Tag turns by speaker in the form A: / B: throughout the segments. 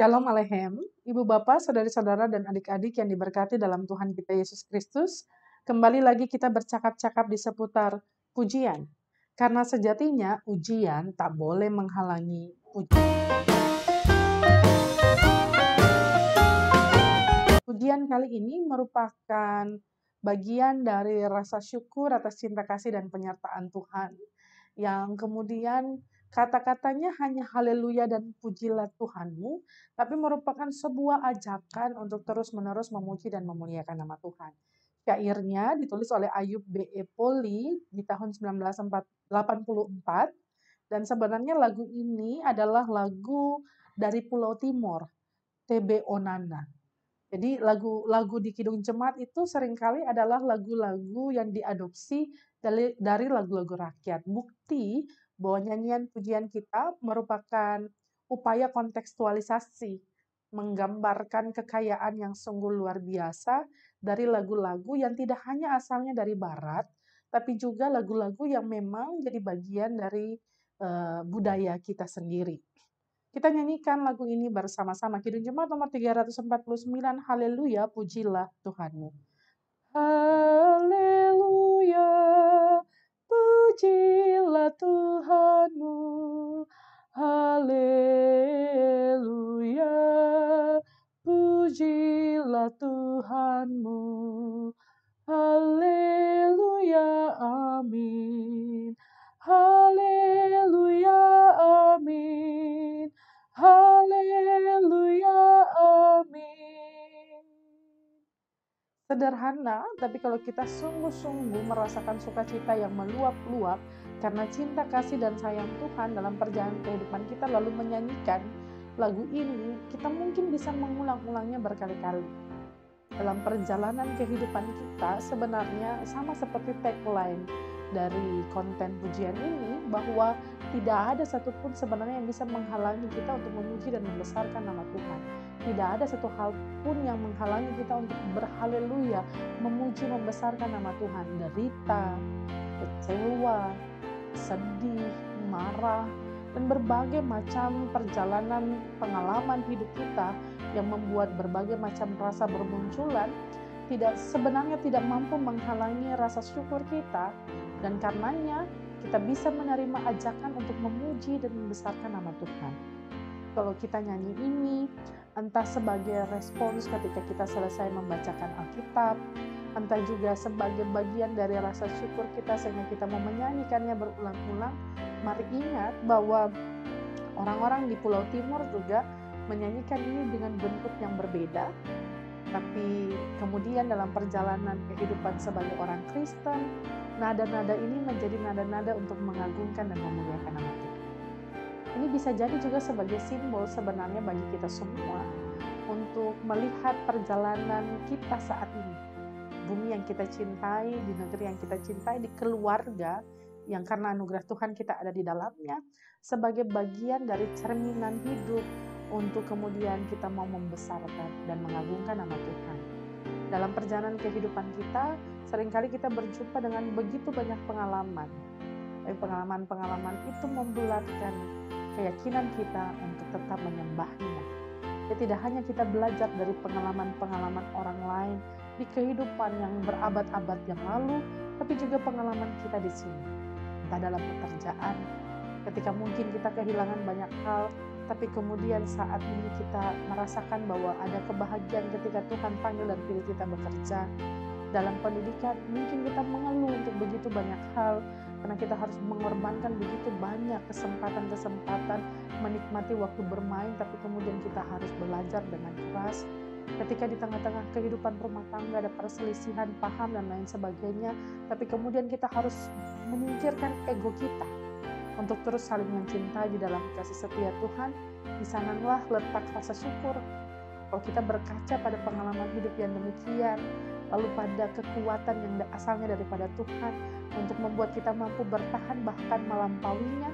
A: Shalom Alehem, Ibu Bapak, Saudari-saudara dan adik-adik yang diberkati dalam Tuhan kita Yesus Kristus. Kembali lagi kita bercakap-cakap di seputar pujian. Karena sejatinya ujian tak boleh menghalangi pujian. Pujian kali ini merupakan bagian dari rasa syukur atas cinta kasih dan penyertaan Tuhan. Yang kemudian kata-katanya hanya haleluya dan pujilah Tuhanmu, tapi merupakan sebuah ajakan untuk terus-menerus memuji dan memuliakan nama Tuhan. Syairnya ditulis oleh Ayub B.E. Poli di tahun 1984, dan sebenarnya lagu ini adalah lagu dari Pulau Timor, TB Onana. Jadi lagu di Kidung Jemaat itu seringkali adalah lagu-lagu yang diadopsi dari lagu-lagu rakyat. Bukti bahwa nyanyian pujian kita merupakan upaya kontekstualisasi, menggambarkan kekayaan yang sungguh luar biasa dari lagu-lagu yang tidak hanya asalnya dari barat, tapi juga lagu-lagu yang memang jadi bagian dari budaya kita sendiri. Kita nyanyikan lagu ini bersama-sama. Kidung Jemaat nomor 349, Haleluya, pujilah Tuhanmu. Haleluya, pujilah Tuhanmu. Haleluya, pujilah Tuhanmu. Haleluya, amin. Haleluya, amin. Haleluya, amin. Sederhana, tapi kalau kita sungguh-sungguh merasakan sukacita yang meluap-luap karena cinta kasih dan sayang Tuhan dalam perjalanan kehidupan kita, lalu menyanyikan lagu ini, kita mungkin bisa mengulang-ulangnya berkali-kali. Dalam perjalanan kehidupan kita sebenarnya sama seperti tagline dari konten pujian ini, bahwa tidak ada satupun sebenarnya yang bisa menghalangi kita untuk memuji dan membesarkan nama Tuhan. Tidak ada satu hal pun yang menghalangi kita untuk berhaleluya, memuji, membesarkan nama Tuhan. Derita, kecewa, sedih, marah, dan berbagai macam perjalanan pengalaman hidup kita yang membuat berbagai macam rasa bermunculan, sebenarnya tidak mampu menghalangi rasa syukur kita, dan karenanya kita bisa menerima ajakan untuk memuji dan membesarkan nama Tuhan. Kalau kita nyanyi ini, entah sebagai respons ketika kita selesai membacakan Alkitab, entah juga sebagai bagian dari rasa syukur kita sehingga kita mau menyanyikannya berulang-ulang, mari ingat bahwa orang-orang di Pulau Timur juga menyanyikan ini dengan bentuk yang berbeda, tapi kemudian dalam perjalanan kehidupan sebagai orang Kristen, nada-nada ini menjadi nada-nada untuk mengagungkan dan memuliakan nama Tuhan. Ini bisa jadi juga sebagai simbol sebenarnya bagi kita semua untuk melihat perjalanan kita saat ini. Bumi yang kita cintai, di negeri yang kita cintai, di keluarga yang karena anugerah Tuhan kita ada di dalamnya, sebagai bagian dari cerminan hidup untuk kemudian kita mau membesarkan dan mengagungkan nama Tuhan. Dalam perjalanan kehidupan kita, seringkali kita berjumpa dengan begitu banyak pengalaman. Tapi pengalaman-pengalaman itu membulatkan keyakinan kita untuk tetap menyembah-Nya. Ya, tidak hanya kita belajar dari pengalaman-pengalaman orang lain di kehidupan yang berabad-abad yang lalu, tapi juga pengalaman kita di sini. Entah dalam pekerjaan, ketika mungkin kita kehilangan banyak hal, tapi kemudian saat ini kita merasakan bahwa ada kebahagiaan ketika Tuhan panggil dan pilih kita bekerja. Dalam pendidikan, mungkin kita mengeluh untuk begitu banyak hal, karena kita harus mengorbankan begitu banyak kesempatan-kesempatan menikmati waktu bermain, tapi kemudian kita harus belajar dengan keras. Ketika di tengah-tengah kehidupan rumah tangga ada perselisihan paham dan lain sebagainya, tapi kemudian kita harus menyingkirkan ego kita untuk terus saling mencintai di dalam kasih setia Tuhan. Di sanalah letak rasa syukur. Kalau kita berkaca pada pengalaman hidup yang demikian, lalu pada kekuatan yang asalnya daripada Tuhan untuk membuat kita mampu bertahan bahkan melampauinya,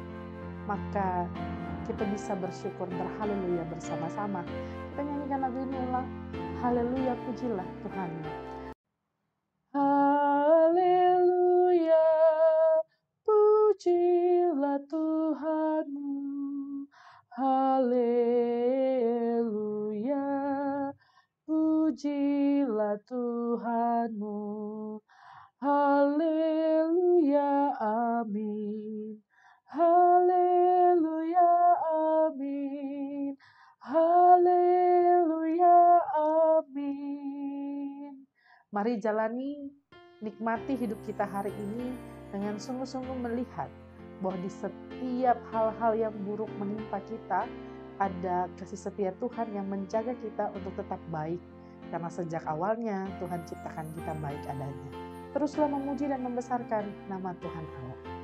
A: maka kita bisa bersyukur, berhaleluya bersama-sama. Kita nyanyikan lagu ini ulang. Haleluya, pujilah Tuhanmu. Haleluya, pujilah Tuhanmu. Haleluya, Pujilah Tuhanmu. Haleluya, amin. Haleluya, amin. Haleluya, amin. Mari jalani, nikmati hidup kita hari ini dengan sungguh-sungguh melihat bahwa di setiap hal-hal yang buruk menimpa kita, ada kasih setia Tuhan yang menjaga kita untuk tetap baik. Karena sejak awalnya Tuhan ciptakan kita baik adanya. Teruslah memuji dan membesarkan nama Tuhan Allah.